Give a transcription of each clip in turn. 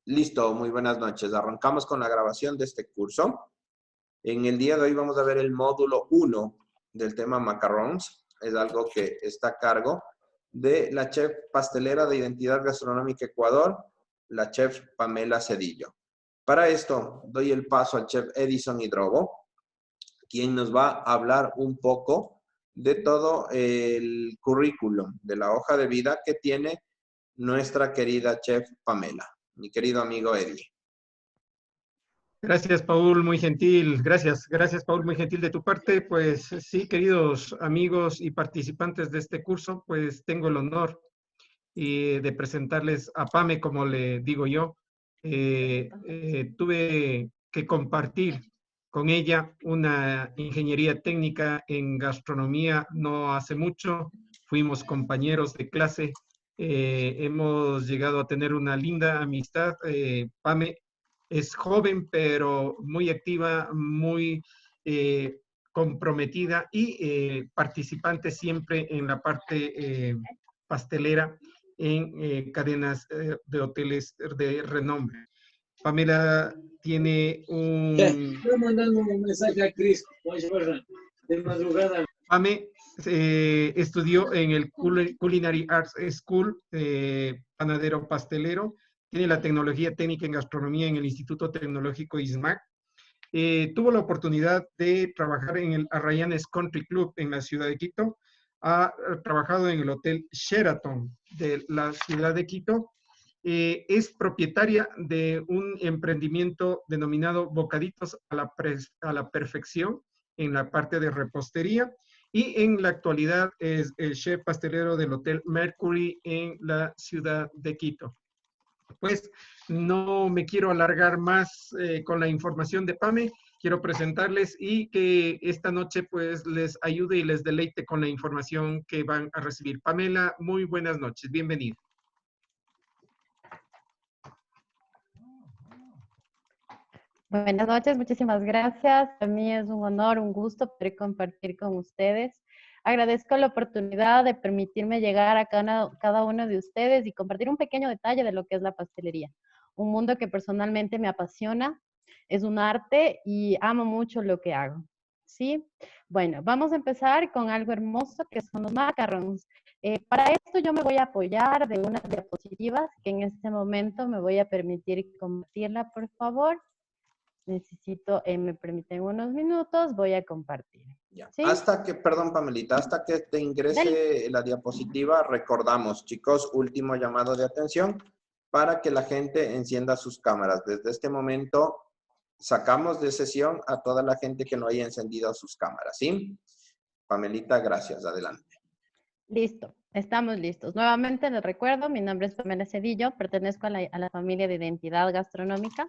Listo, muy buenas noches. Arrancamos con la grabación de este curso. En el día de hoy vamos a ver el módulo 1 del tema macarons. Es algo que está a cargo de la chef pastelera de Identidad Gastronómica Ecuador, la chef Pamela Cedillo. Para esto, doy el paso al chef Edison Hidrobo, quien nos va a hablar un poco de todo el currículum, de la hoja de vida que tiene nuestra querida chef Pamela. Mi querido amigo Eddie. Gracias, Paul, muy gentil. Gracias, Paul, muy gentil de tu parte. Pues sí, queridos amigos y participantes de este curso, pues tengo el honor de presentarles a Pame, como le digo yo. Tuve que compartir con ella una ingeniería técnica en gastronomía no hace mucho. Fuimos compañeros de clase. Hemos llegado a tener una linda amistad. Pame es joven, pero muy activa, muy comprometida y participante siempre en la parte pastelera en cadenas de hoteles de renombre. Pamela tiene Estoy mandando un mensaje a Chris, de madrugada. Pame estudió en el Culinary Arts School, panadero pastelero. Tiene la tecnología técnica en gastronomía en el Instituto Tecnológico ISMAC. Tuvo la oportunidad de trabajar en el Arrayanes Country Club en la ciudad de Quito. Ha trabajado en el Hotel Sheraton de la ciudad de Quito. Es propietaria de un emprendimiento denominado Bocaditos a la Perfección en la parte de repostería. Y en la actualidad es el chef pastelero del Hotel Mercury en la ciudad de Quito. Pues no me quiero alargar más con la información de Pame. Quiero presentarles y que esta noche pues les ayude y les deleite con la información que van a recibir. Pamela, muy buenas noches. Bienvenida. Buenas noches, muchísimas gracias. Para mí es un honor, un gusto poder compartir con ustedes. Agradezco la oportunidad de permitirme llegar a cada uno de ustedes y compartir un pequeño detalle de lo que es la pastelería. Un mundo que personalmente me apasiona, es un arte y amo mucho lo que hago. ¿Sí? Bueno, vamos a empezar con algo hermoso que son los macarons. Para esto yo me voy a apoyar de unas diapositivas que en este momento me voy a permitir compartirla, por favor. Necesito, me permiten unos minutos, voy a compartir. Ya. ¿Sí? Hasta que, perdón, Pamelita, hasta que te ingrese la diapositiva, recordamos, chicos, último llamado de atención para que la gente encienda sus cámaras. Desde este momento, sacamos de sesión a toda la gente que no haya encendido sus cámaras, ¿sí? Pamelita, gracias. Adelante. Listo. Estamos listos. Nuevamente les recuerdo, mi nombre es Pamela Cedillo, pertenezco a la familia de Identidad Gastronómica.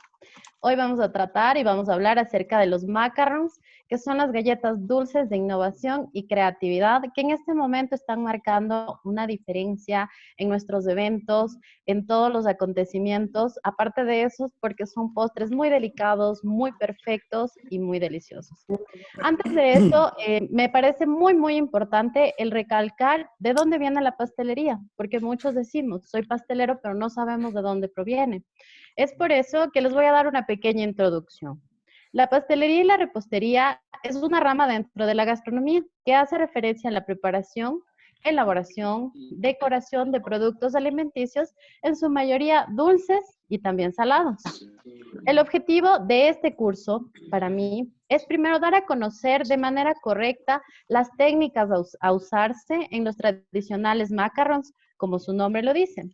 Hoy vamos a tratar y vamos a hablar acerca de los macarons, que son las galletas dulces de innovación y creatividad, que en este momento están marcando una diferencia en nuestros eventos, en todos los acontecimientos. Aparte de eso, porque son postres muy delicados, muy perfectos y muy deliciosos. Antes de esto, me parece muy importante el recalcar de dónde viene la pastelería, porque muchos decimos, soy pastelero, pero no sabemos de dónde proviene. Es por eso que les voy a dar una pequeña introducción. La pastelería y la repostería es una rama dentro de la gastronomía que hace referencia a la preparación, elaboración, decoración de productos alimenticios, en su mayoría dulces y también salados. El objetivo de este curso, para mí, es primero dar a conocer de manera correcta las técnicas a usarse en los tradicionales macarons, como su nombre lo dice.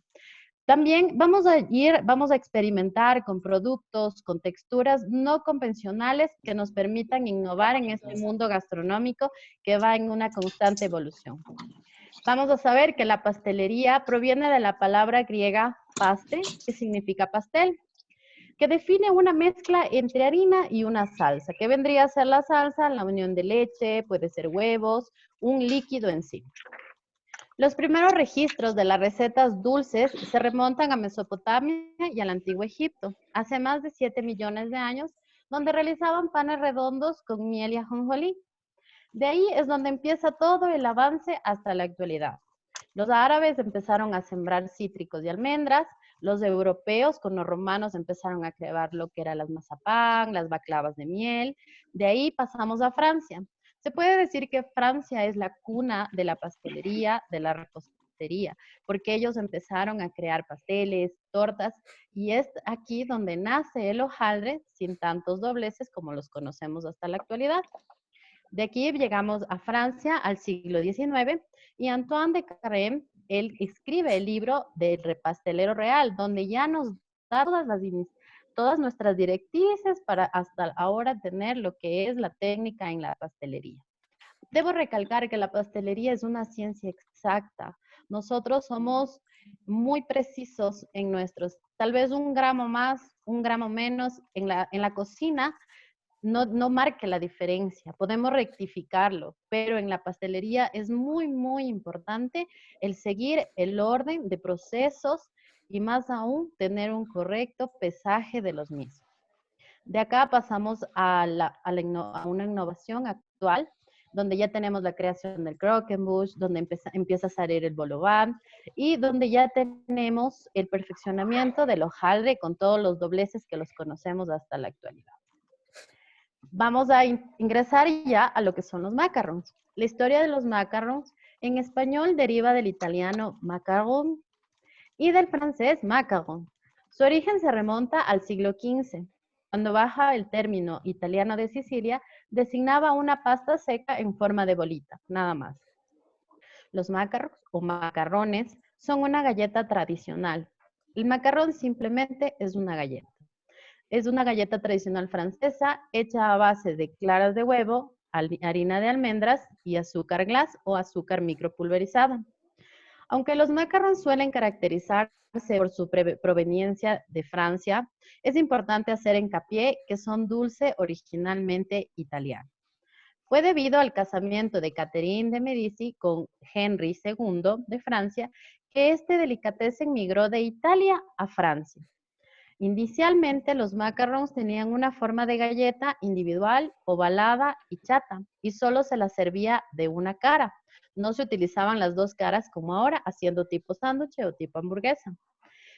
También vamos a experimentar con productos, con texturas no convencionales que nos permitan innovar en este mundo gastronómico que va en una constante evolución. Vamos a saber que la pastelería proviene de la palabra griega paste, que significa pastel, que define una mezcla entre harina y una salsa, que vendría a ser la salsa, la unión de leche, puede ser huevos, un líquido en sí. Los primeros registros de las recetas dulces se remontan a Mesopotamia y al Antiguo Egipto, hace más de 7 millones de años, donde realizaban panes redondos con miel y ajonjolí. De ahí es donde empieza todo el avance hasta la actualidad. Los árabes empezaron a sembrar cítricos y almendras, Los europeos con los romanos empezaron a crear lo que eran las mazapán, las baklavas de miel. De ahí pasamos a Francia. Se puede decir que Francia es la cuna de la pastelería, de la repostería, porque ellos empezaron a crear pasteles, tortas, y es aquí donde nace el hojaldre sin tantos dobleces como los conocemos hasta la actualidad. De aquí llegamos a Francia al siglo XIX y Antoine de Carême, él escribe el libro del repastelero real, donde ya nos da todas nuestras directrices para hasta ahora tener lo que es la técnica en la pastelería. Debo recalcar que la pastelería es una ciencia exacta. Nosotros somos muy precisos en nuestros, tal vez un gramo más, un gramo menos en la cocina, no marque la diferencia, podemos rectificarlo, pero en la pastelería es muy, muy importante el seguir el orden de procesos y más aún tener un correcto pesaje de los mismos. De acá pasamos a una innovación actual, donde ya tenemos la creación del croquembouche, donde empieza a salir el vol au vent y donde ya tenemos el perfeccionamiento del hojaldre con todos los dobleces que los conocemos hasta la actualidad. Vamos a ingresar ya a lo que son los macarons. La historia de los macarons en español deriva del italiano macaron y del francés macaron. Su origen se remonta al siglo XV, cuando baja el término italiano de Sicilia, designaba una pasta seca en forma de bolita, nada más. Los macarons o macarrones son una galleta tradicional. El macarrón simplemente es una galleta. Es una galleta tradicional francesa hecha a base de claras de huevo, harina de almendras y azúcar glass o azúcar micropulverizada. Aunque los macarons suelen caracterizarse por su proveniencia de Francia, es importante hacer hincapié que son dulce originalmente italiano. Fue debido al casamiento de Catherine de Medici con Henry II de Francia que este delicatessen migró de Italia a Francia. Inicialmente, los macarons tenían una forma de galleta individual, ovalada y chata, y solo se la servía de una cara. No se utilizaban las dos caras como ahora, haciendo tipo sándwich o tipo hamburguesa.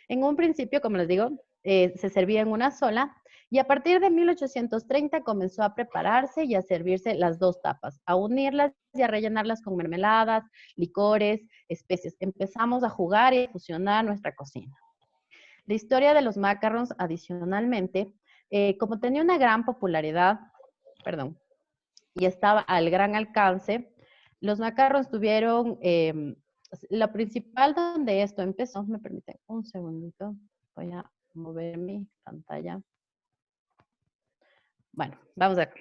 En un principio, como les digo, se servía en una sola, y a partir de 1830 comenzó a prepararse y a servirse las dos tapas, a unirlas y a rellenarlas con mermeladas, licores, especies. Empezamos a jugar y a fusionar nuestra cocina. La historia de los macarons, adicionalmente, como tenía una gran popularidad, y estaba al gran alcance, los macarons tuvieron, lo principal donde esto empezó, me permiten un segundito, voy a mover mi pantalla. Bueno, vamos a ver.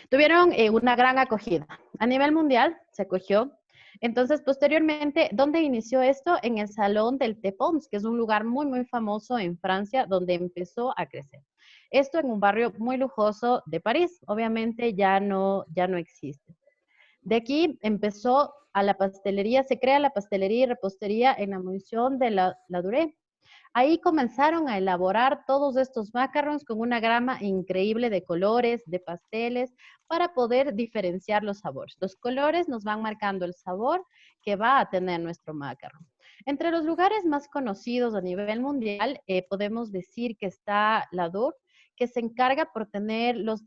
Tuvieron una gran acogida. A nivel mundial se acogió. Entonces, posteriormente, ¿dónde inició esto? En el Salón del Té Pons, que es un lugar muy, muy famoso en Francia, donde empezó a crecer. Esto en un barrio muy lujoso de París. Obviamente ya no existe. De aquí empezó a la pastelería, se crea la pastelería y repostería en la Maison de la Durée. Ahí comenzaron a elaborar todos estos macarons con una gama increíble de colores, de pasteles, para poder diferenciar los sabores. Los colores nos van marcando el sabor que va a tener nuestro macaron. Entre los lugares más conocidos a nivel mundial, podemos decir que está La Dour, que se encarga por tener los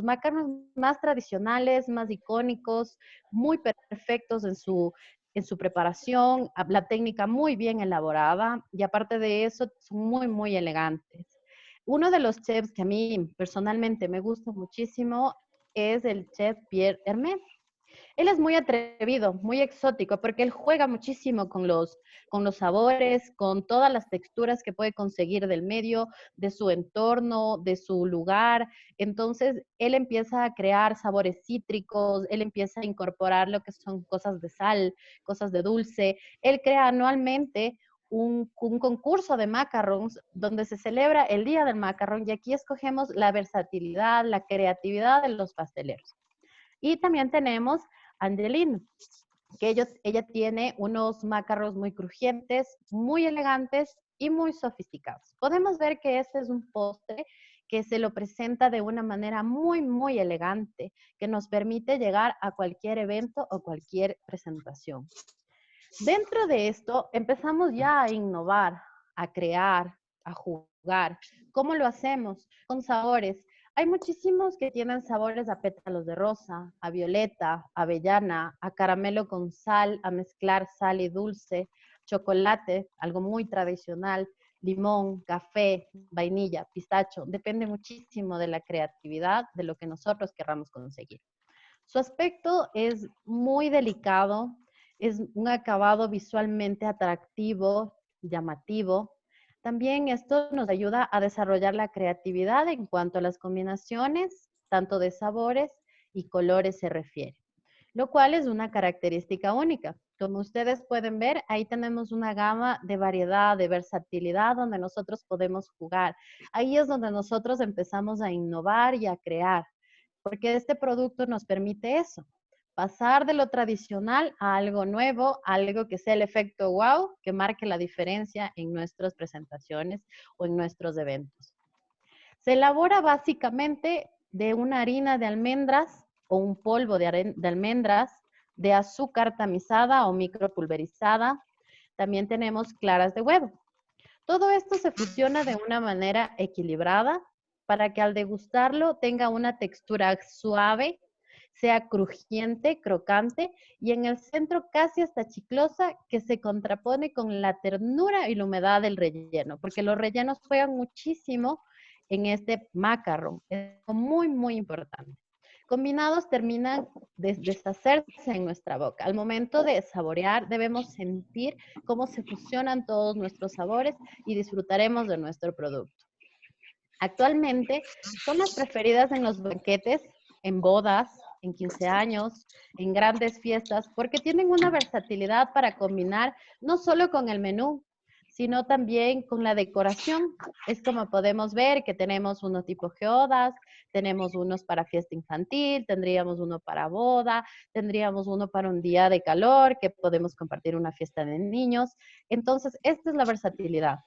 macarons más tradicionales, más icónicos, muy perfectos en su preparación, la técnica muy bien elaborada y aparte de eso son muy, muy elegantes. Uno de los chefs que a mí personalmente me gusta muchísimo es el chef Pierre Hermé. Él es muy atrevido, muy exótico, porque él juega muchísimo con los sabores, con todas las texturas que puede conseguir del medio, de su entorno, de su lugar. Entonces, él empieza a crear sabores cítricos, él empieza a incorporar lo que son cosas de sal, cosas de dulce. Él crea anualmente un concurso de macarons donde se celebra el Día del Macarrón y aquí escogemos la versatilidad, la creatividad de los pasteleros. Y también tenemos Angeline, que ella tiene unos macarros muy crujientes, muy elegantes y muy sofisticados. Podemos ver que este es un postre que se lo presenta de una manera muy, muy elegante, que nos permite llegar a cualquier evento o cualquier presentación. Dentro de esto empezamos ya a innovar, a crear, a jugar. ¿Cómo lo hacemos? Con sabores. Hay muchísimos que tienen sabores a pétalos de rosa, a violeta, a avellana, a caramelo con sal, a mezclar sal y dulce, chocolate, algo muy tradicional, limón, café, vainilla, pistacho. Depende muchísimo de la creatividad, de lo que nosotros querramos conseguir. Su aspecto es muy delicado, es un acabado visualmente atractivo, llamativo. También esto nos ayuda a desarrollar la creatividad en cuanto a las combinaciones, tanto de sabores y colores se refiere, lo cual es una característica única. Como ustedes pueden ver, ahí tenemos una gama de variedad, de versatilidad, donde nosotros podemos jugar. Ahí es donde nosotros empezamos a innovar y a crear, porque este producto nos permite eso, pasar de lo tradicional a algo nuevo, algo que sea el efecto wow, que marque la diferencia en nuestras presentaciones o en nuestros eventos. Se elabora básicamente de una harina de almendras o un polvo de almendras, de azúcar tamizada o micropulverizada. También tenemos claras de huevo. Todo esto se fusiona de una manera equilibrada para que al degustarlo tenga una textura suave, sea crujiente, crocante y en el centro casi hasta chiclosa, que se contrapone con la ternura y la humedad del relleno, porque los rellenos juegan muchísimo en este macarrón. Es muy, muy importante. Combinados terminan de deshacerse en nuestra boca. Al momento de saborear debemos sentir cómo se fusionan todos nuestros sabores y disfrutaremos de nuestro producto. Actualmente son las preferidas en los banquetes, en bodas, en 15 años, en grandes fiestas, porque tienen una versatilidad para combinar no solo con el menú, sino también con la decoración. Es como podemos ver que tenemos uno tipo geodas, tenemos unos para fiesta infantil, tendríamos uno para boda, tendríamos uno para un día de calor, que podemos compartir una fiesta de niños. Entonces, esta es la versatilidad.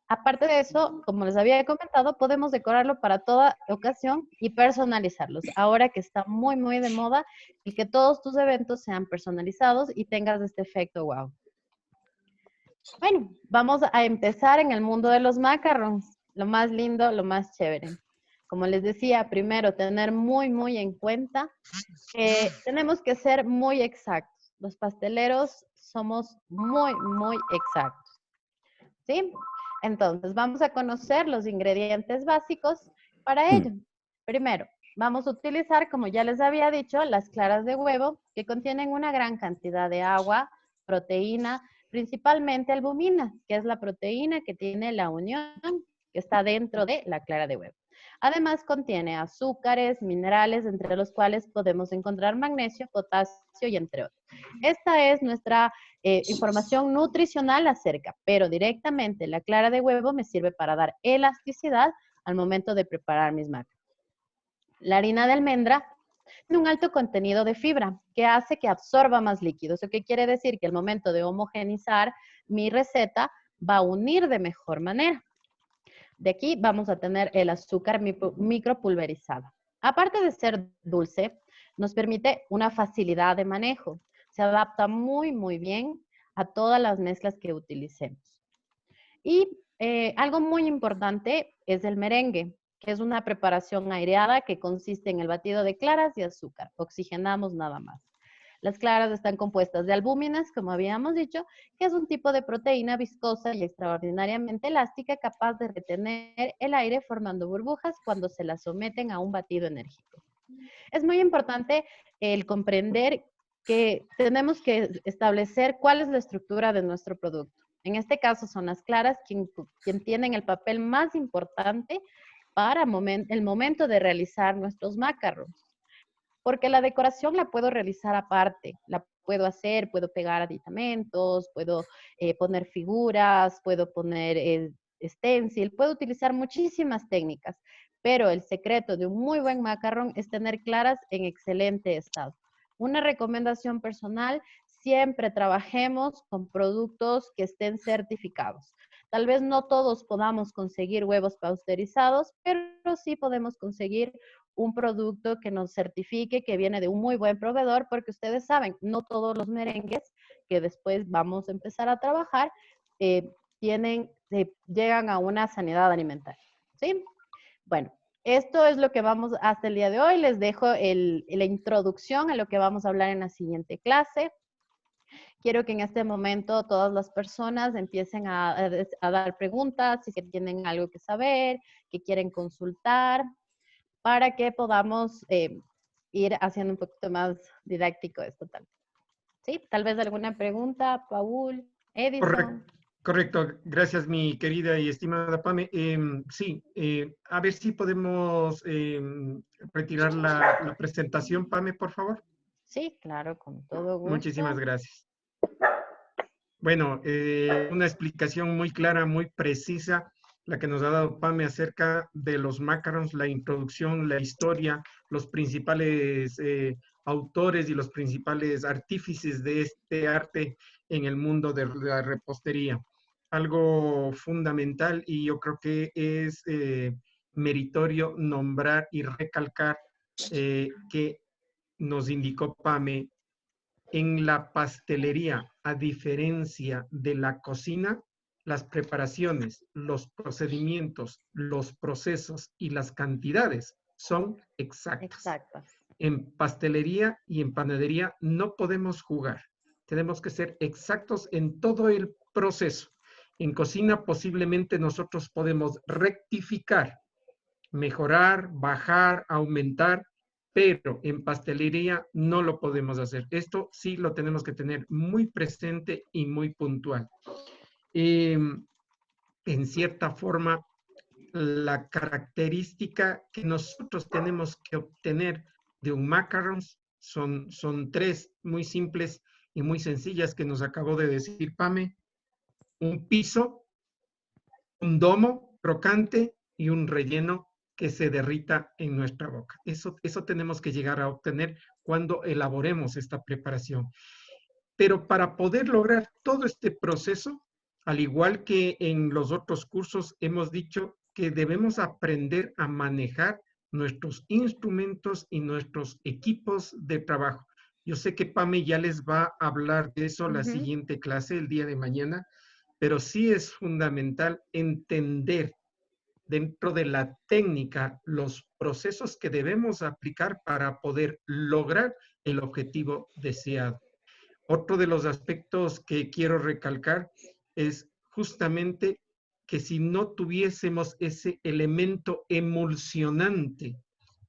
Aparte de eso, como les había comentado, podemos decorarlo para toda ocasión y personalizarlos. Ahora que está muy, muy de moda y que todos tus eventos sean personalizados y tengas este efecto wow. Bueno, vamos a empezar en el mundo de los macarons. Lo más lindo, lo más chévere. Como les decía, primero, tener muy, muy en cuenta que tenemos que ser muy exactos. Los pasteleros somos muy, muy exactos. ¿Sí? Entonces, vamos a conocer los ingredientes básicos para ello. Primero, vamos a utilizar, como ya les había dicho, las claras de huevo, que contienen una gran cantidad de agua, proteína, principalmente albumina, que es la proteína que tiene la unión que está dentro de la clara de huevo. Además, contiene azúcares, minerales, entre los cuales podemos encontrar magnesio, potasio y entre otros. Esta es nuestra información nutricional acerca, pero directamente la clara de huevo me sirve para dar elasticidad al momento de preparar mis macarons. La harina de almendra tiene un alto contenido de fibra que hace que absorba más líquido. ¿Eso qué quiere decir? Que al momento de homogenizar mi receta va a unir de mejor manera. De aquí vamos a tener el azúcar micropulverizado. Aparte de ser dulce, nos permite una facilidad de manejo. Se adapta muy, muy bien a todas las mezclas que utilicemos. Y algo muy importante es el merengue, que es una preparación aireada que consiste en el batido de claras y azúcar. Oxigenamos nada más. Las claras están compuestas de albúminas, como habíamos dicho, que es un tipo de proteína viscosa y extraordinariamente elástica capaz de retener el aire formando burbujas cuando se las someten a un batido enérgico. Es muy importante el comprender que tenemos que establecer cuál es la estructura de nuestro producto. En este caso son las claras quien tienen el papel más importante para el momento de realizar nuestros macarons. Porque la decoración la puedo realizar aparte, la puedo hacer, puedo pegar aditamentos, puedo poner figuras, puedo poner stencil, puedo utilizar muchísimas técnicas, pero el secreto de un muy buen macarrón es tener claras en excelente estado. Una recomendación personal, siempre trabajemos con productos que estén certificados. Tal vez no todos podamos conseguir huevos pasteurizados, pero sí podemos conseguir un producto que nos certifique que viene de un muy buen proveedor, porque ustedes saben, no todos los merengues que después vamos a empezar a trabajar tienen llegan a una sanidad alimentaria. ¿Sí? Bueno, esto es lo que vamos hasta el día de hoy. Les dejo la introducción a lo que vamos a hablar en la siguiente clase. Quiero que en este momento todas las personas empiecen a dar preguntas, si que tienen algo que saber, que quieren consultar, para que podamos ir haciendo un poquito más didáctico esto también. ¿Sí? Tal vez alguna pregunta, Paul, Edison. Correcto. Gracias, mi querida y estimada Pame. Sí, a ver si podemos retirar la presentación, Pame, por favor. Sí, claro, con todo gusto. Muchísimas gracias. Bueno, una explicación muy clara, muy precisa, la que nos ha dado Pame acerca de los macarons, la introducción, la historia, los principales autores y los principales artífices de este arte en el mundo de la repostería. Algo fundamental y yo creo que es meritorio nombrar y recalcar que nos indicó Pame. En la pastelería, a diferencia de la cocina, las preparaciones, los procedimientos, los procesos y las cantidades son exactas. Exactas. En pastelería y en panadería no podemos jugar. Tenemos que ser exactos en todo el proceso. En cocina posiblemente nosotros podemos rectificar, mejorar, bajar, aumentar, pero en pastelería no lo podemos hacer. Esto sí lo tenemos que tener muy presente y muy puntual. En cierta forma, la característica que nosotros tenemos que obtener de un macarons son tres muy simples y muy sencillas que nos acabó de decir Pame. Un piso, un domo crocante y un relleno que se derrita en nuestra boca. Eso tenemos que llegar a obtener cuando elaboremos esta preparación. Pero para poder lograr todo este proceso, al igual que en los otros cursos, hemos dicho que debemos aprender a manejar nuestros instrumentos y nuestros equipos de trabajo. Yo sé que Pame ya les va a hablar de eso la siguiente clase, el día de mañana, pero sí es fundamental entender dentro de la técnica los procesos que debemos aplicar para poder lograr el objetivo deseado. Otro de los aspectos que quiero recalcar es justamente que si no tuviésemos ese elemento emulsionante,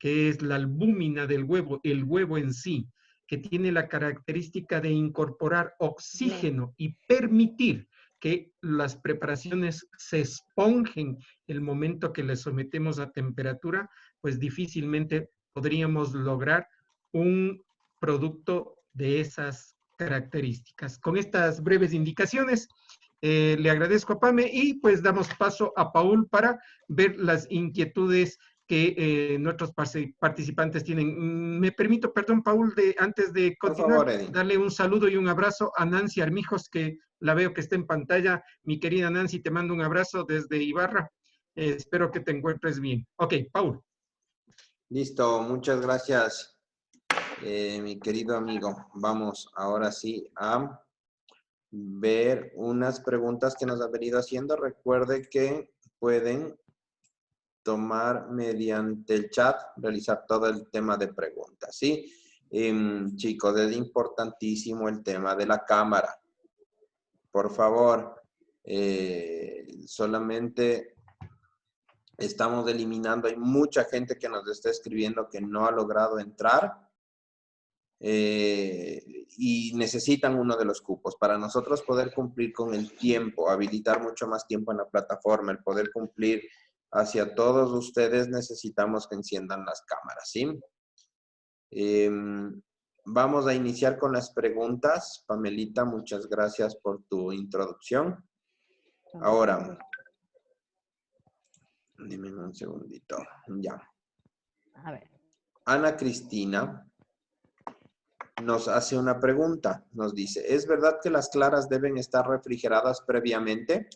que es la albúmina del huevo, el huevo en sí, que tiene la característica de incorporar oxígeno y permitir que las preparaciones se esponjen el momento que les sometemos a temperatura, pues difícilmente podríamos lograr un producto de esas características. Con estas breves indicaciones, le agradezco a Pame y pues damos paso a Paul para ver las inquietudes que nuestros participantes tienen. Me permito, perdón, Paul, antes de continuar, Por favor, darle un saludo y un abrazo a Nancy Armijos, que la veo que está en pantalla. Mi querida Nancy, te mando un abrazo desde Ibarra. Espero que te encuentres bien. Ok, Paul. Listo, muchas gracias, mi querido amigo. Vamos ahora sí a ver unas preguntas que nos ha venido haciendo. Recuerde que pueden tomar mediante el chat, realizar todo el tema de preguntas, ¿sí? Chicos, es importantísimo el tema de la cámara. Por favor, solamente estamos eliminando, hay mucha gente que nos está escribiendo que no ha logrado entrar y necesitan uno de los cupos. Para nosotros poder cumplir con el tiempo, habilitar mucho más tiempo en la plataforma, el poder cumplir hacia todos ustedes, necesitamos que enciendan las cámaras, ¿sí? Vamos a iniciar con las preguntas. Pamelita, muchas gracias por tu introducción. Ahora, dime un segundito. Ya. A ver. Ana Cristina nos hace una pregunta. Nos dice, ¿es verdad que las claras deben estar refrigeradas previamente?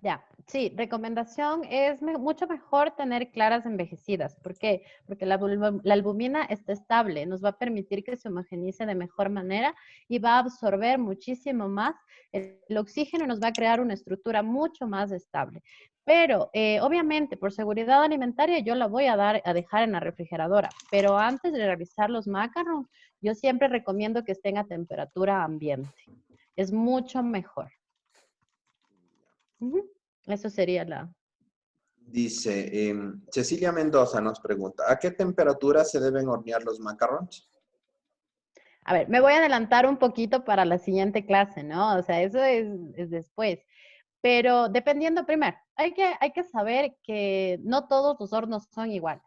Ya, Sí, recomendación es mucho mejor tener claras envejecidas. ¿Por qué? Porque la albumina está estable, nos va a permitir que se homogenice de mejor manera y va a absorber muchísimo más el oxígeno y nos va a crear una estructura mucho más estable. Pero obviamente por seguridad alimentaria yo la voy a dejar en la refrigeradora, pero antes de realizar los macarons, yo siempre recomiendo que estén a temperatura ambiente. Es mucho mejor. Ujú. Eso sería la... Dice, Cecilia Mendoza nos pregunta, ¿a qué temperatura se deben hornear los macarons? A ver, me voy a adelantar un poquito para la siguiente clase, ¿no? O sea, eso es después. Pero dependiendo primero, hay que saber que no todos los hornos son iguales.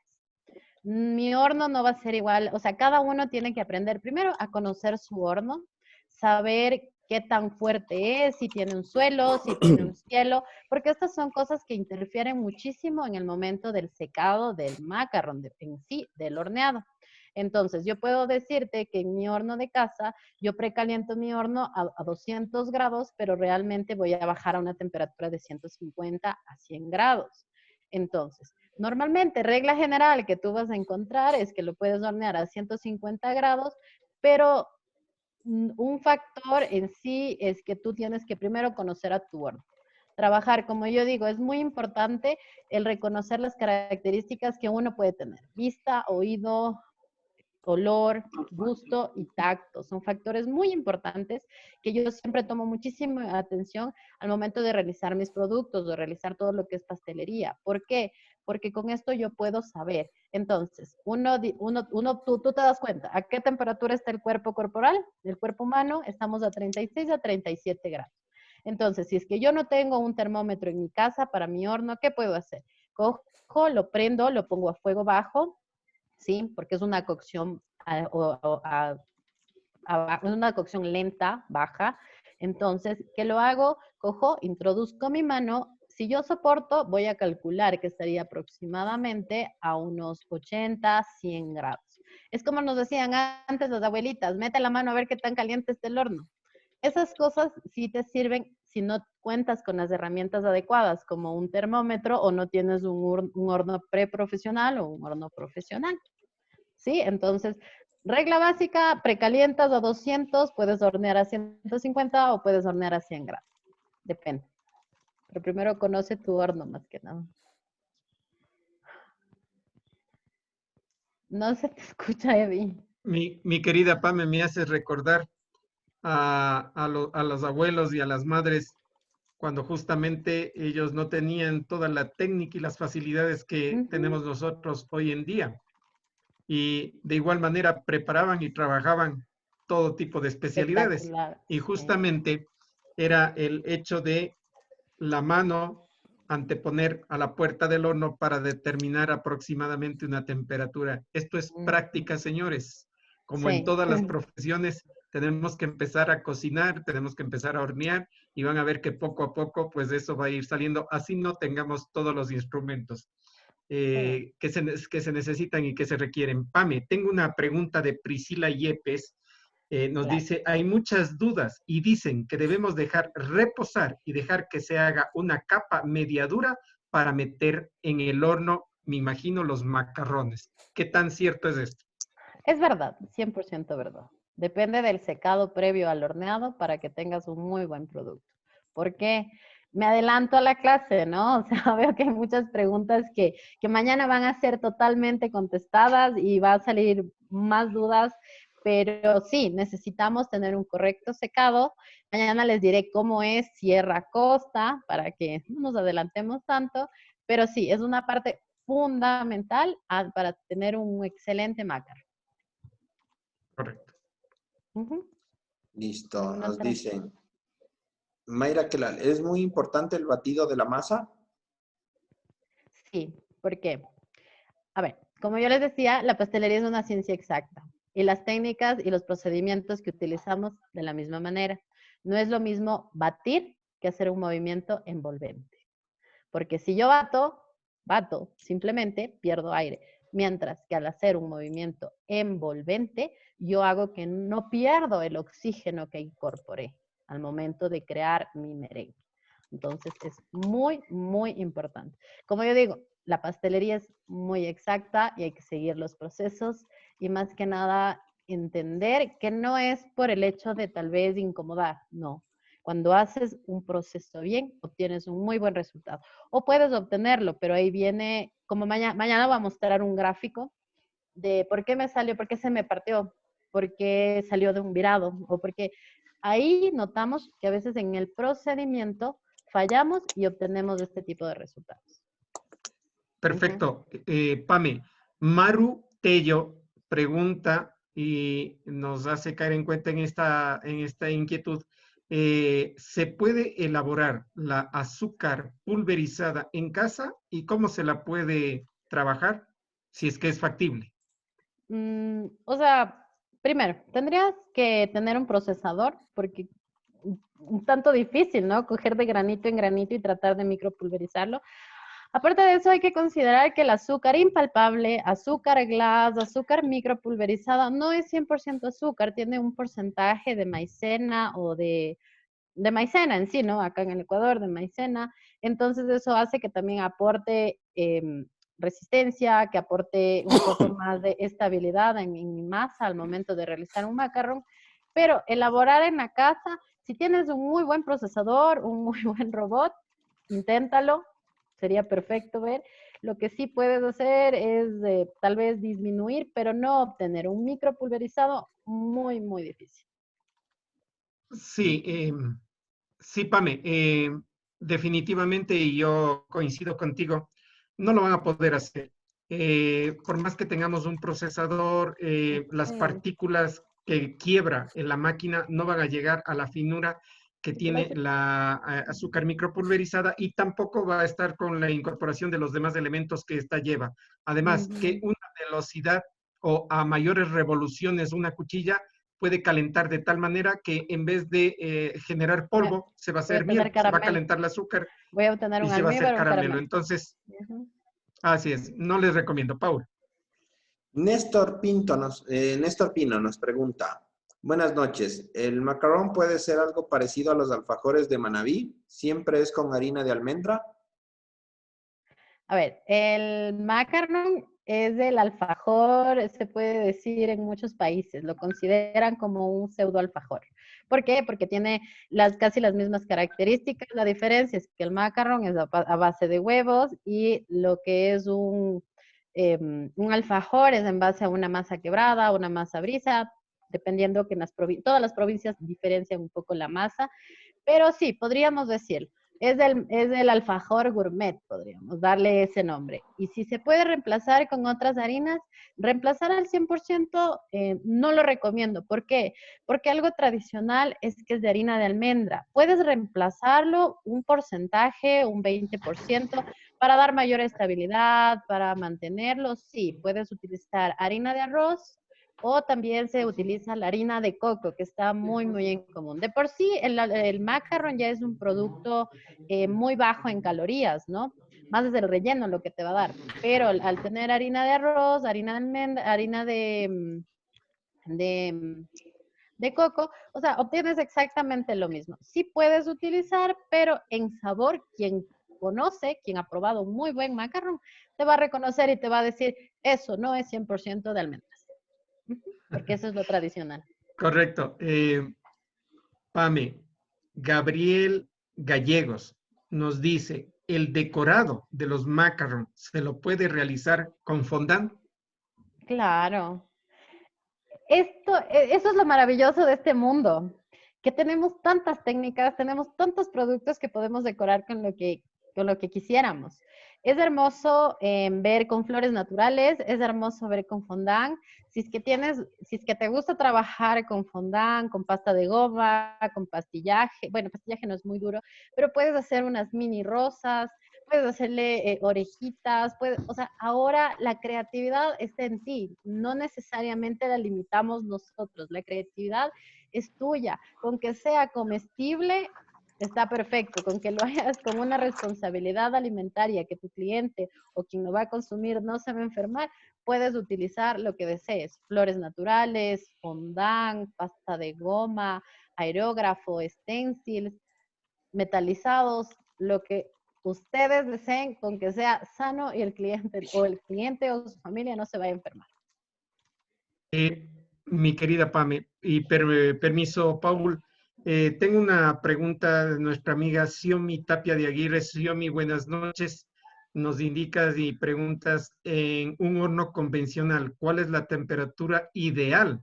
Mi horno no va a ser igual, o sea, cada uno tiene que aprender primero a conocer su horno, saber qué tan fuerte es, si tiene un suelo, si tiene un cielo, porque estas son cosas que interfieren muchísimo en el momento del secado del macarrón en sí, del horneado. Entonces, yo puedo decirte que en mi horno de casa, yo precaliento mi horno a 200 grados, pero realmente voy a bajar a una temperatura de 150 a 100 grados. Entonces, normalmente, regla general que tú vas a encontrar es que lo puedes hornear a 150 grados, pero un factor en sí es que tú tienes que primero conocer a tu horno. Trabajar, como yo digo, es muy importante el reconocer las características que uno puede tener. Vista, oído, olor, gusto y tacto. Son factores muy importantes que yo siempre tomo muchísima atención al momento de realizar mis productos, de realizar todo lo que es pastelería. ¿Por qué? Porque con esto yo puedo saber. Entonces, tú te das cuenta a qué temperatura está el cuerpo corporal, el cuerpo humano, estamos a 36 a 37 grados. Entonces, si es que yo no tengo un termómetro en mi casa para mi horno, ¿qué puedo hacer? Cojo, lo prendo, lo pongo a fuego bajo, ¿sí? Porque es una cocción, una cocción lenta, baja. Entonces, ¿qué lo hago? Cojo, introduzco mi mano. Si yo soporto, voy a calcular que estaría aproximadamente a unos 80, 100 grados. Es como nos decían antes las abuelitas, mete la mano a ver qué tan caliente está el horno. Esas cosas sí te sirven si no cuentas con las herramientas adecuadas, como un termómetro o no tienes un horno preprofesional o un horno profesional. ¿Sí? Entonces, regla básica, precalientas a 200, puedes hornear a 150 o puedes hornear a 100 grados. Depende. Pero primero conoce tu horno más que nada. No se te escucha, Evi. Mi querida Pame, me hace recordar a los abuelos y a las madres cuando justamente ellos no tenían toda la técnica y las facilidades que tenemos nosotros hoy en día. Y de igual manera preparaban y trabajaban todo tipo de especialidades. Espectacular. Y Sí. justamente era el hecho de la mano anteponer a la puerta del horno para determinar aproximadamente una temperatura. Esto es práctica, señores. Como en Sí. todas las profesiones, tenemos que empezar a cocinar, tenemos que empezar a hornear y van a ver que poco a poco, pues eso va a ir saliendo, así no tengamos todos los instrumentos que se necesitan y que se requieren. Pame, tengo una pregunta de Priscila Yepes. Nos Claro. dice, hay muchas dudas y dicen que debemos dejar reposar y dejar que se haga una capa mediadura para meter en el horno, me imagino, los macarrones. ¿Qué tan cierto es esto? Es verdad, 100% verdad. Depende del secado previo al horneado para que tengas un muy buen producto. ¿Por qué? Me adelanto a la clase, ¿no? O sea, veo que hay muchas preguntas que mañana van a ser totalmente contestadas y va a salir más dudas, pero sí, necesitamos tener un correcto secado. Mañana les diré cómo es Sierra Costa para que no nos adelantemos tanto, pero sí, es una parte fundamental para tener un excelente macar. Correcto. Listo, No nos tra- dicen. Mayra Kelal, ¿es muy importante el batido de la masa? Sí, ¿por qué? A ver, como yo les decía, la pastelería es una ciencia exacta y las técnicas y los procedimientos que utilizamos de la misma manera. No es lo mismo batir que hacer un movimiento envolvente. Porque si yo bato, simplemente pierdo aire. Mientras que al hacer un movimiento envolvente, yo hago que no pierdo el oxígeno que incorporé al momento de crear mi merengue. Entonces es muy, muy importante. Como yo digo, la pastelería es muy exacta y hay que seguir los procesos y más que nada entender que no es por el hecho de tal vez incomodar, no. Cuando haces un proceso bien, obtienes un muy buen resultado. O puedes obtenerlo, pero ahí viene, como mañana voy a mostrar un gráfico de por qué me salió, por qué se me partió, por qué salió de un virado, o porque ahí notamos que a veces en el procedimiento fallamos y obtenemos este tipo de resultados. Perfecto. Pame, Maru Tello pregunta y nos hace caer en cuenta en esta inquietud. ¿Se puede elaborar la azúcar pulverizada en casa y cómo se la puede trabajar si es que es factible? O sea, primero, tendrías que tener un procesador porque un tanto difícil, ¿no? Coger de granito en granito y tratar de micropulverizarlo. Aparte de eso, hay que considerar que el azúcar impalpable, azúcar glass, azúcar micropulverizada, no es 100% azúcar, tiene un porcentaje de maicena o de maicena en sí, ¿no? Acá en el Ecuador, de maicena. Entonces eso hace que también aporte resistencia, que aporte un poco más de estabilidad en mi masa al momento de realizar un macarrón. Pero elaborar en la casa, si tienes un muy buen procesador, un muy buen robot, inténtalo, sería perfecto ver. Lo que sí puedes hacer es tal vez disminuir, pero no obtener un micropulverizado muy, muy difícil. Sí, sí, Pame, definitivamente y yo coincido contigo, no lo van a poder hacer. Por más que tengamos un procesador, las Mm, partículas que quiebra en la máquina no van a llegar a la finura que tiene gracias. la azúcar micropulverizada y tampoco va a estar con la incorporación de los demás elementos que esta lleva. Además, que Ujú. una velocidad o a mayores revoluciones una cuchilla puede calentar de tal manera que en vez de generar Me- polvo, se va a Voy a hacer obtener miel, se va a caramelo. calentar el azúcar Voy a obtener y un se va a hacer almíbar o un caramelo. caramelo. Entonces, Ujú. así es, no les recomiendo. Paul. Néstor Pino nos pregunta, buenas noches, ¿el macarrón puede ser algo parecido a los alfajores de Manabí? ¿Siempre es con harina de almendra? A ver, el macaron es el alfajor, se puede decir en muchos países, lo consideran como un pseudo alfajor. ¿Por qué? Porque tiene casi las mismas características. La diferencia es que el macarrón es a base de huevos y lo que es un alfajor es en base a una masa quebrada, una masa brisa, dependiendo que todas las provincias diferencian un poco la masa, pero sí, podríamos decirlo. Es del alfajor gourmet, podríamos darle ese nombre. Y si se puede reemplazar con otras harinas, reemplazar al 100% no lo recomiendo. ¿Por qué? Porque algo tradicional es que es de harina de almendra. Puedes reemplazarlo un porcentaje, un 20%, para dar mayor estabilidad, para mantenerlo. Sí, puedes utilizar harina de arroz, o también se utiliza la harina de coco, que está muy, muy en común. De por sí, el macarrón ya es un producto muy bajo en calorías, ¿no? Más es el relleno lo que te va a dar. Pero al tener harina de arroz, harina de almendra, harina de, de coco, o sea, obtienes exactamente lo mismo. Sí puedes utilizar, pero en sabor, quien conoce, quien ha probado un muy buen macarrón, te va a reconocer y te va a decir, eso no es 100% de almendras. Porque eso es lo tradicional. Correcto. Pame, Gabriel Gallegos nos dice, ¿el decorado de los macarons se lo puede realizar con fondant? Claro. Eso es lo maravilloso de este mundo, que tenemos tantas técnicas, tenemos tantos productos que podemos decorar con lo que quisiéramos. Es hermoso ver con flores naturales, es hermoso ver con fondant. Si es que te gusta trabajar con fondant, con pasta de goma, con pastillaje, bueno, pastillaje no es muy duro, pero puedes hacer unas mini rosas, puedes hacerle orejitas, o sea, ahora la creatividad está en ti, no necesariamente la limitamos nosotros, la creatividad es tuya, con que sea comestible, está perfecto, con que lo hagas con una responsabilidad alimentaria, que tu cliente o quien lo va a consumir no se va a enfermar, puedes utilizar lo que desees, flores naturales, fondant, pasta de goma, aerógrafo, stencils, metalizados, lo que ustedes deseen con que sea sano y el cliente o su familia no se vaya a enfermar. Mi querida Pame, y permiso, Paul, tengo una pregunta de nuestra amiga Xiomi Tapia de Aguirre. Xiomi, buenas noches. Nos indicas y preguntas en un horno convencional, ¿cuál es la temperatura ideal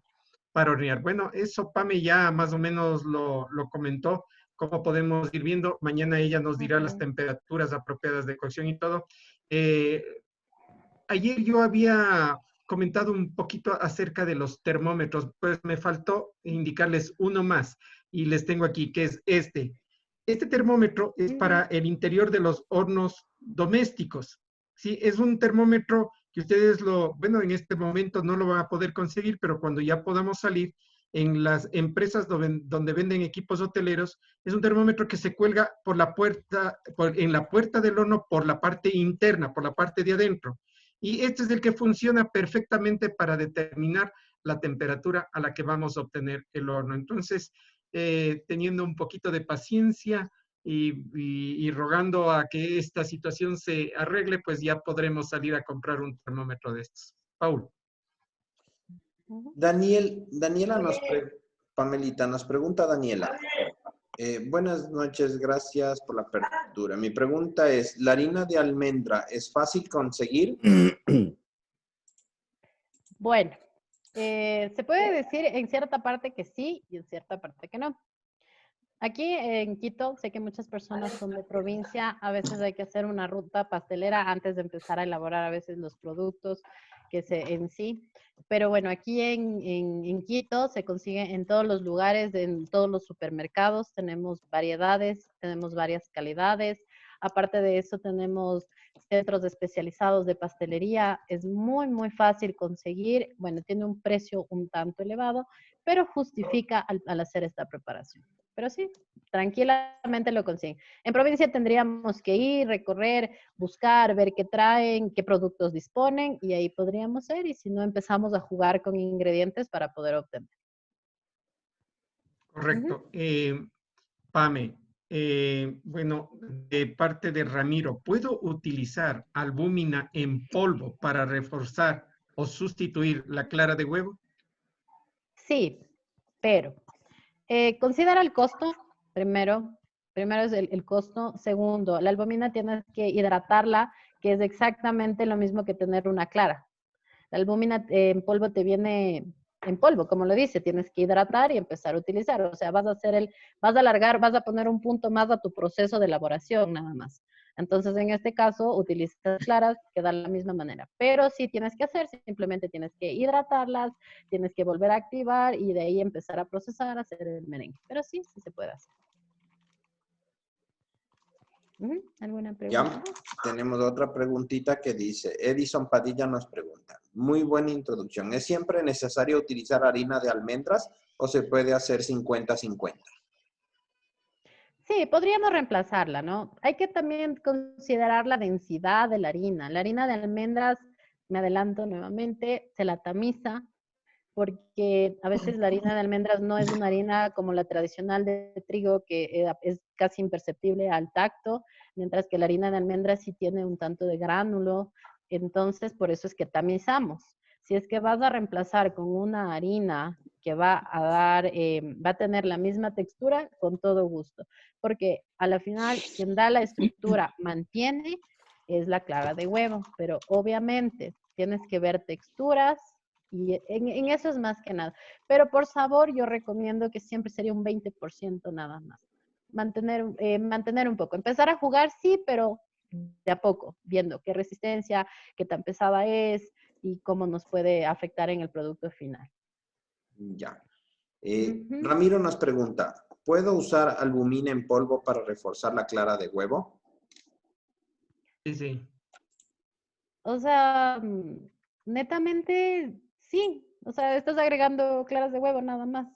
para hornear? Bueno, eso Pame ya más o menos lo comentó, cómo podemos ir viendo. Mañana ella nos dirá las temperaturas apropiadas de cocción y todo. Ayer yo había comentado un poquito acerca de los termómetros, pues me faltó indicarles uno más y les tengo aquí, que es este. Este termómetro es para el interior de los hornos domésticos. Sí, es un termómetro que ustedes bueno, en este momento no lo van a poder conseguir, pero cuando ya podamos salir en las empresas donde venden equipos hoteleros, es un termómetro que se cuelga por la puerta, en la puerta del horno por la parte interna, por la parte de adentro. Y este es el que funciona perfectamente para determinar la temperatura a la que vamos a obtener el horno. Entonces, teniendo un poquito de paciencia y rogando a que esta situación se arregle, pues ya podremos salir a comprar un termómetro de estos. Paul. Pamelita, nos pregunta Daniela. Buenas noches, gracias por la apertura. Mi pregunta es, ¿la harina de almendra es fácil conseguir? Bueno, se puede decir en cierta parte que sí y en cierta parte que no. Aquí en Quito, sé que muchas personas son de provincia, a veces hay que hacer una ruta pastelera antes de empezar a elaborar a veces los productos en sí. Pero bueno, aquí en Quito se consigue en todos los lugares, en todos los supermercados, tenemos variedades, tenemos varias calidades. Aparte de eso, tenemos centros especializados de pastelería. Es muy, muy fácil conseguir. Bueno, tiene un precio un tanto elevado, pero justifica al hacer esta preparación. Pero sí, tranquilamente lo consiguen. En provincia tendríamos que ir, recorrer, buscar, ver qué traen, qué productos disponen y ahí podríamos ir. Y si no, empezamos a jugar con ingredientes para poder obtener. Correcto. Pame, bueno, de parte de Ramiro, ¿puedo utilizar albúmina en polvo para reforzar o sustituir la clara de huevo? Sí, pero considera el costo, primero es el costo. Segundo, la albúmina tienes que hidratarla, que es exactamente lo mismo que tener una clara. La albúmina en polvo te viene en polvo, como lo dice, tienes que hidratar y empezar a utilizar. O sea, vas a alargar, vas a poner un punto más a tu proceso de elaboración, nada más. Entonces, en este caso, utilizas claras que dan la misma manera. Pero sí tienes que hacer, simplemente tienes que hidratarlas, tienes que volver a activar y de ahí empezar a procesar, hacer el merengue. Pero sí, sí se puede hacer. ¿Alguna pregunta? Ya, tenemos otra preguntita que dice, Edison Padilla nos pregunta, muy buena introducción, ¿es siempre necesario utilizar harina de almendras o se puede hacer 50-50? Sí, podríamos reemplazarla, ¿no? Hay que también considerar la densidad de la harina. La harina de almendras, me adelanto nuevamente, se la tamiza porque a veces la harina de almendras no es una harina como la tradicional de trigo que es casi imperceptible al tacto, mientras que la harina de almendras sí tiene un tanto de gránulo. Entonces, por eso es que tamizamos. Si es que vas a reemplazar con una harina que va a tener la misma textura, con todo gusto. Porque a la final, quien da la estructura, mantiene, es la clara de huevo. Pero obviamente tienes que ver texturas y en eso es más que nada. Pero por sabor, yo recomiendo que siempre sería un 20% nada más. Mantener un poco. Empezar a jugar, sí, pero de a poco, viendo qué resistencia, qué tan pesada es y cómo nos puede afectar en el producto final. Ya. Ramiro nos pregunta, ¿puedo usar albúmina en polvo para reforzar la clara de huevo? Sí, sí. O sea, netamente sí. O sea, estás agregando claras de huevo nada más.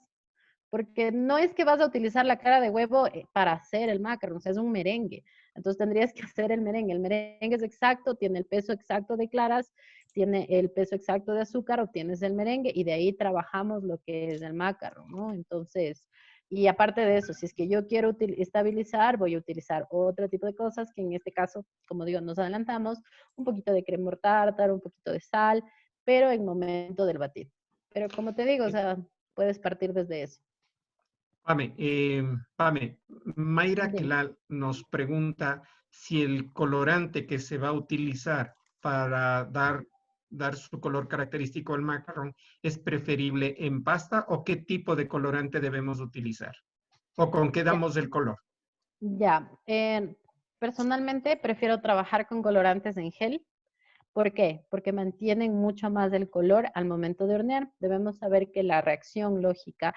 Porque no es que vas a utilizar la clara de huevo para hacer el macaron, o sea, es un merengue. Entonces tendrías que hacer el merengue. El merengue es exacto, tiene el peso exacto de claras, tiene el peso exacto de azúcar, obtienes el merengue y de ahí trabajamos lo que es el macaron, ¿no? Entonces, Y aparte de eso, si es que yo quiero estabilizar, voy a utilizar otro tipo de cosas, que en este caso, como digo, nos adelantamos, un poquito de cremor tártaro, un poquito de sal, pero en momento del batido. Pero como te digo, o sea, puedes partir desde eso. Pame, Mayra Dime. Kelal nos pregunta si el colorante que se va a utilizar para dar su color característico al macarrón es preferible en pasta o qué tipo de colorante debemos utilizar o con qué Ya, damos el color. ya. Personalmente prefiero trabajar con colorantes en gel. ¿Por qué? Porque mantienen mucho más el color al momento de hornear. Debemos saber que la reacción lógica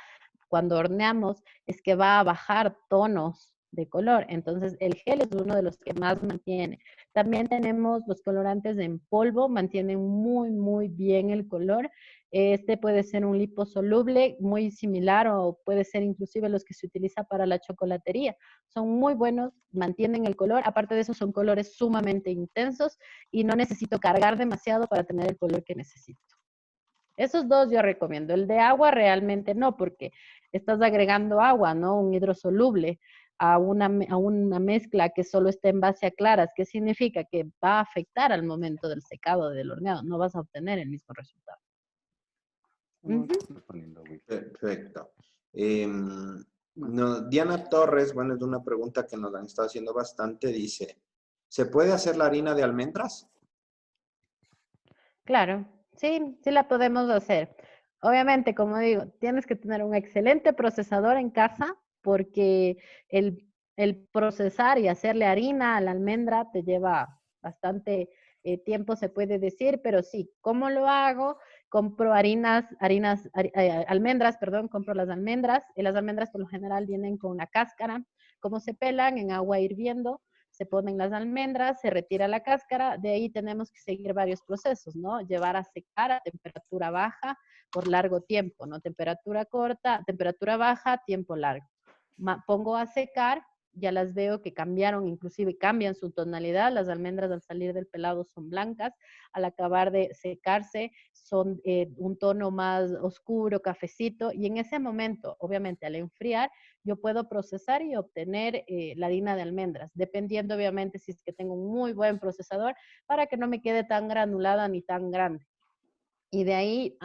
cuando horneamos es que va a bajar tonos de color. Entonces, el gel es uno de los que más mantiene. También tenemos los colorantes en polvo, mantienen muy, muy bien el color. Este puede ser un liposoluble muy similar o puede ser inclusive los que se utiliza para la chocolatería. Son muy buenos, mantienen el color. Aparte de eso, son colores sumamente intensos y no necesito cargar demasiado para tener el color que necesito. Esos dos yo recomiendo. El de agua realmente no, porque estás agregando agua, ¿no? Un hidrosoluble a una mezcla que solo está en base a claras. ¿Qué significa? Que va a afectar al momento del secado del horneado. No vas a obtener el mismo resultado. Perfecto. Diana Torres, bueno, es una pregunta que nos han estado haciendo bastante. Dice, ¿se puede hacer la harina de almendras? Claro, sí, sí la podemos hacer. Obviamente, como digo, tienes que tener un excelente procesador en casa porque el procesar y hacerle harina a la almendra te lleva bastante tiempo, se puede decir, pero sí, ¿cómo lo hago? Compro almendras, perdón, compro las almendras y las almendras por lo general vienen con una cáscara. ¿Cómo se pelan? En agua hirviendo se ponen las almendras, se retira la cáscara, de ahí tenemos que seguir varios procesos, ¿no? Llevar a secar a temperatura baja por largo tiempo, ¿no? Temperatura corta, temperatura baja, tiempo largo. Pongo a secar, ya las veo que cambiaron, inclusive cambian su tonalidad, las almendras al salir del pelado son blancas, al acabar de secarse son un tono más oscuro, cafecito, y en ese momento, obviamente al enfriar, yo puedo procesar y obtener la harina de almendras, dependiendo obviamente si es que tengo un muy buen procesador para que no me quede tan granulada ni tan grande. Y de ahí,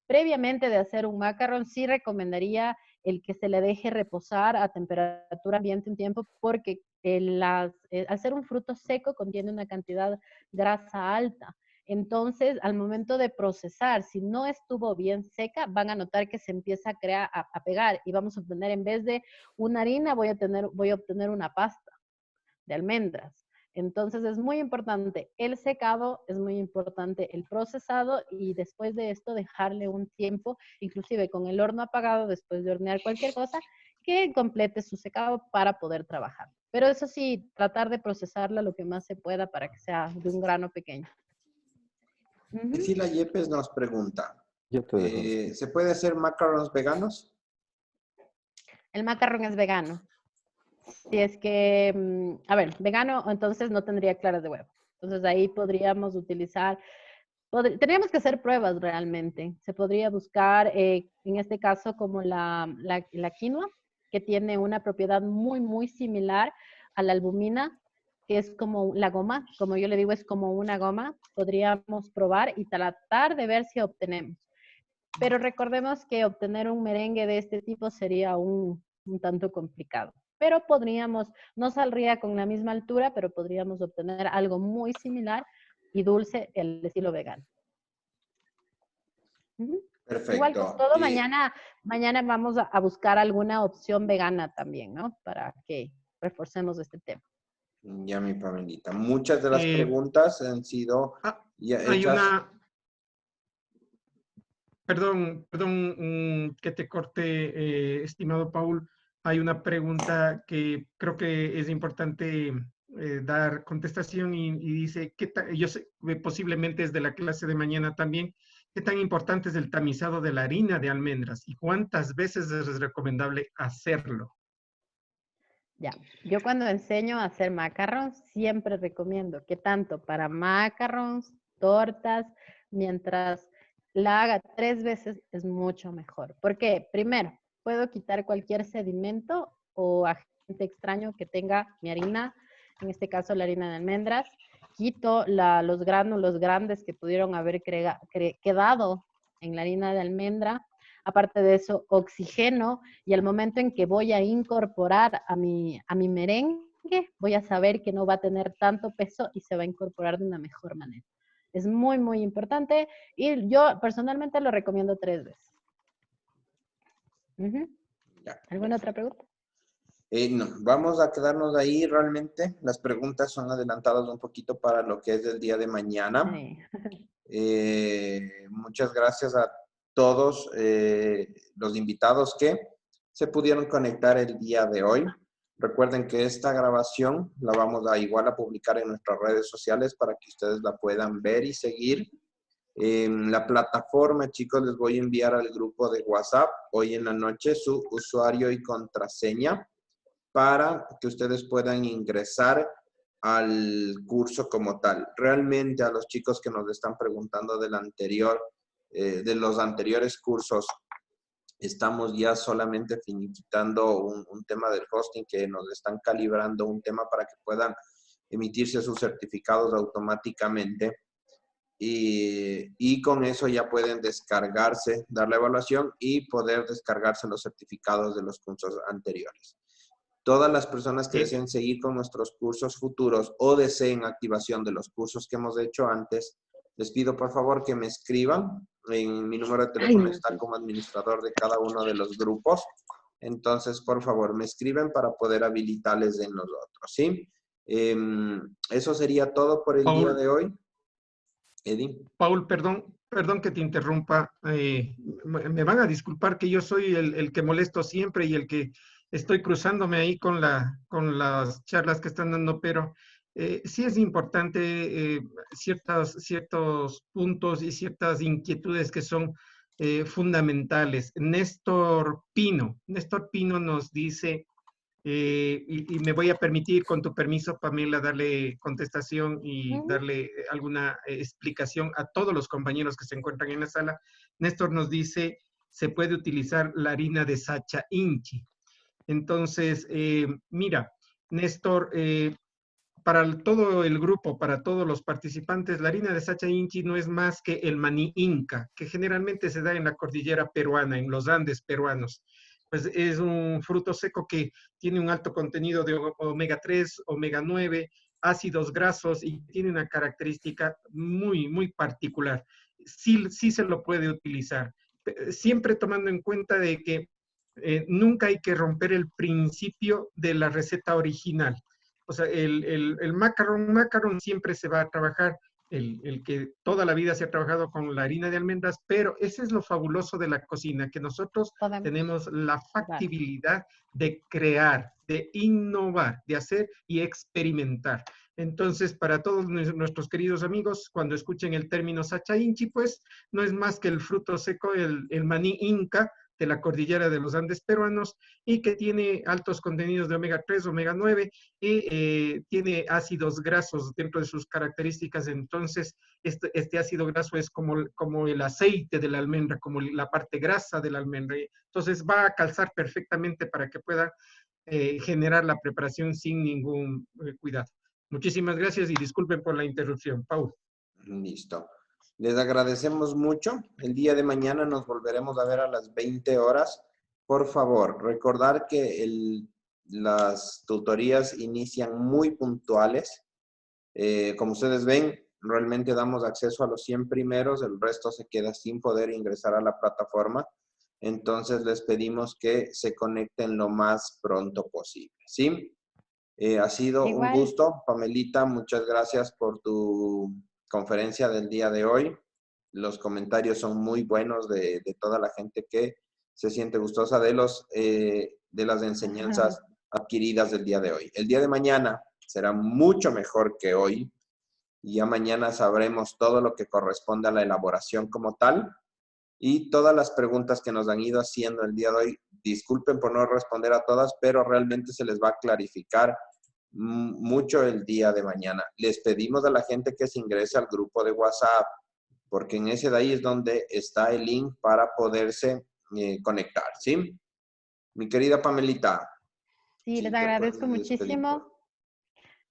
previamente de hacer un macarrón, sí recomendaría el que se le deje reposar a temperatura ambiente un tiempo porque al ser un fruto seco contiene una cantidad grasa alta. Entonces, al momento de procesar, si no estuvo bien seca, van a notar que se empieza a pegar y vamos a obtener, en vez de una harina, voy a obtener una pasta de almendras. Entonces es muy importante el secado, es muy importante el procesado y después de esto dejarle un tiempo, inclusive con el horno apagado después de hornear cualquier cosa, que complete su secado para poder trabajar. Pero eso sí, tratar de procesarla lo que más se pueda para que sea de un grano pequeño. Priscila Yepes nos pregunta, ¿se puede hacer macarons veganos? El macarrón es vegano. Si es que, a ver, vegano, entonces no tendría claras de huevo. Entonces ahí podríamos utilizar, tendríamos que hacer pruebas realmente. Se podría buscar, en este caso, como la quinoa, que tiene una propiedad muy, muy similar a la albumina, que es como la goma, como yo le digo, es como una goma. Podríamos probar y tratar de ver si obtenemos. Pero recordemos que obtener un merengue de este tipo sería un tanto complicado. Pero podríamos, no saldría con la misma altura, pero podríamos obtener algo muy similar y dulce al estilo vegano. Perfecto. Igual con todo, mañana vamos a buscar alguna opción vegana también, ¿no? Para que reforcemos este tema. Ya, mi Pamelita. Muchas de las preguntas han sido ya hay hechas. Perdón, que te corte, estimado Paul. Hay una pregunta que creo que es importante dar contestación y dice, yo sé, posiblemente es de la clase de mañana también, ¿qué tan importante es el tamizado de la harina de almendras y cuántas veces es recomendable hacerlo? Ya, yo cuando enseño a hacer macarrons, siempre recomiendo que tanto para macarrons, tortas, mientras la haga 3 veces es mucho mejor. ¿Por qué? Primero, puedo quitar cualquier sedimento o agente extraño que tenga mi harina, en este caso la harina de almendras. Quito los gránulos grandes que pudieron haber quedado en la harina de almendra. Aparte de eso, oxigeno, y al momento en que voy a incorporar a mi merengue, voy a saber que no va a tener tanto peso y se va a incorporar de una mejor manera. Es muy, muy importante y yo personalmente lo recomiendo 3 veces. Ya. ¿Alguna otra pregunta? No, vamos a quedarnos ahí realmente. Las preguntas son adelantadas un poquito para lo que es el día de mañana. Sí. Muchas gracias a todos los invitados que se pudieron conectar el día de hoy. Recuerden que esta grabación la vamos a igual a publicar en nuestras redes sociales para que ustedes la puedan ver y seguir. En la plataforma, chicos, les voy a enviar al grupo de WhatsApp hoy en la noche su usuario y contraseña para que ustedes puedan ingresar al curso como tal. Realmente a los chicos que nos están preguntando del anterior, de los anteriores cursos, estamos ya solamente finiquitando un tema del hosting que nos están calibrando un tema para que puedan emitirse sus certificados automáticamente. Y con eso ya pueden descargarse, dar la evaluación y poder descargarse los certificados de los cursos anteriores. Todas las personas que deseen seguir con nuestros cursos futuros o deseen activación de los cursos que hemos hecho antes, les pido por favor que me escriban. En mi número de teléfono está como administrador de cada uno de los grupos. Entonces, por favor, me escriben para poder habilitarles en los otros, ¿sí? Eso sería todo por el día de hoy. Eddie. Paul, perdón que te interrumpa. Me van a disculpar que yo soy el que molesto siempre y el que estoy cruzándome ahí con las charlas que están dando, pero sí es importante ciertos puntos y ciertas inquietudes que son fundamentales. Néstor Pino nos dice, y me voy a permitir, con tu permiso, Pamela, darle contestación y darle alguna explicación a todos los compañeros que se encuentran en la sala. Néstor nos dice, se puede utilizar la harina de Sacha Inchi. Entonces, mira, Néstor, para todo el grupo, para todos los participantes, la harina de Sacha Inchi no es más que el maní inca, que generalmente se da en la cordillera peruana, en los Andes peruanos. Pues es un fruto seco que tiene un alto contenido de omega 3, omega 9, ácidos grasos y tiene una característica muy, muy particular. Sí se lo puede utilizar, siempre tomando en cuenta de que nunca hay que romper el principio de la receta original. O sea, el macaron siempre se va a trabajar, el que toda la vida se ha trabajado con la harina de almendras, pero ese es lo fabuloso de la cocina, que nosotros tenemos la factibilidad de crear, de innovar, de hacer y experimentar. Entonces, para todos nuestros queridos amigos, cuando escuchen el término Sacha Inchi, pues no es más que el fruto seco, el maní inca, de la cordillera de los Andes peruanos y que tiene altos contenidos de omega 3, omega 9 y tiene ácidos grasos dentro de sus características. Entonces, este ácido graso es como el aceite de la almendra, como la parte grasa de la almendra. Entonces, va a calzar perfectamente para que pueda generar la preparación sin ningún cuidado. Muchísimas gracias y disculpen por la interrupción. Paul. Listo. Les agradecemos mucho. El día de mañana nos volveremos a ver a las 20 horas. Por favor, recordar que las tutorías inician muy puntuales. Como ustedes ven, realmente damos acceso a los 100 primeros, el resto se queda sin poder ingresar a la plataforma. Entonces, les pedimos que se conecten lo más pronto posible, ¿sí? Ha sido un gusto. Pamelita, muchas gracias por tu conferencia del día de hoy. Los comentarios son muy buenos de toda la gente que se siente gustosa de las enseñanzas adquiridas del día de hoy. El día de mañana será mucho mejor que hoy. Y ya mañana sabremos todo lo que corresponde a la elaboración como tal. Y todas las preguntas que nos han ido haciendo el día de hoy, disculpen por no responder a todas, pero realmente se les va a clarificar mucho el día de mañana. Les pedimos a la gente que se ingrese al grupo de WhatsApp, porque en ese de ahí es donde está el link para poderse conectar, ¿sí? Mi querida Pamelita. Sí, Sí, les te agradezco puedes despedir, muchísimo. por-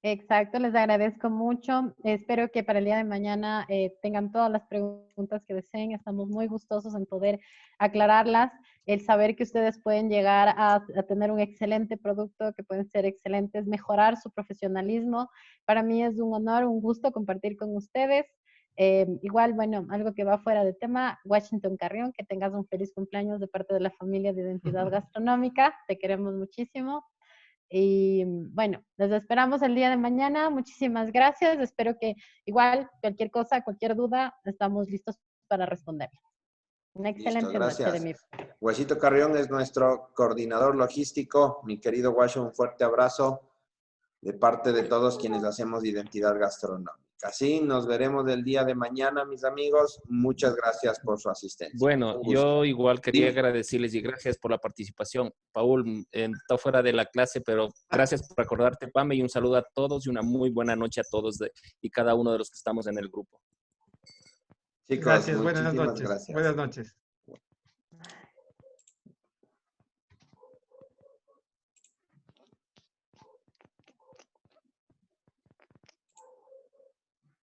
Exacto, les agradezco mucho. Espero que para el día de mañana tengan todas las preguntas que deseen. Estamos muy gustosos en poder aclararlas. El saber que ustedes pueden llegar a tener un excelente producto, que pueden ser excelentes, mejorar su profesionalismo. Para mí es un honor, un gusto compartir con ustedes. Igual, bueno, algo que va fuera de tema, Washington Carrión, que tengas un feliz cumpleaños de parte de la familia de Identidad Gastronómica. Te queremos muchísimo. Y bueno, los esperamos el día de mañana. Muchísimas gracias. Espero que igual cualquier cosa, cualquier duda, estamos listos para responder. Una Listo, excelente noche de gracias. mi. Guachito Carrión es nuestro coordinador logístico. Mi querido Guacho, un fuerte abrazo de parte de todos quienes hacemos Identidad Gastronómica. Así nos veremos el día de mañana, mis amigos. Muchas gracias por su asistencia. Bueno, Un gusto. yo igual quería Dime. agradecerles y gracias por la participación. Paul, está fuera de la clase, pero gracias por acordarte, Pame, y un saludo a todos y una muy buena noche a todos y cada uno de los que estamos en el grupo. Chicos, Gracias, buenas muchísimas noches. gracias. Buenas noches.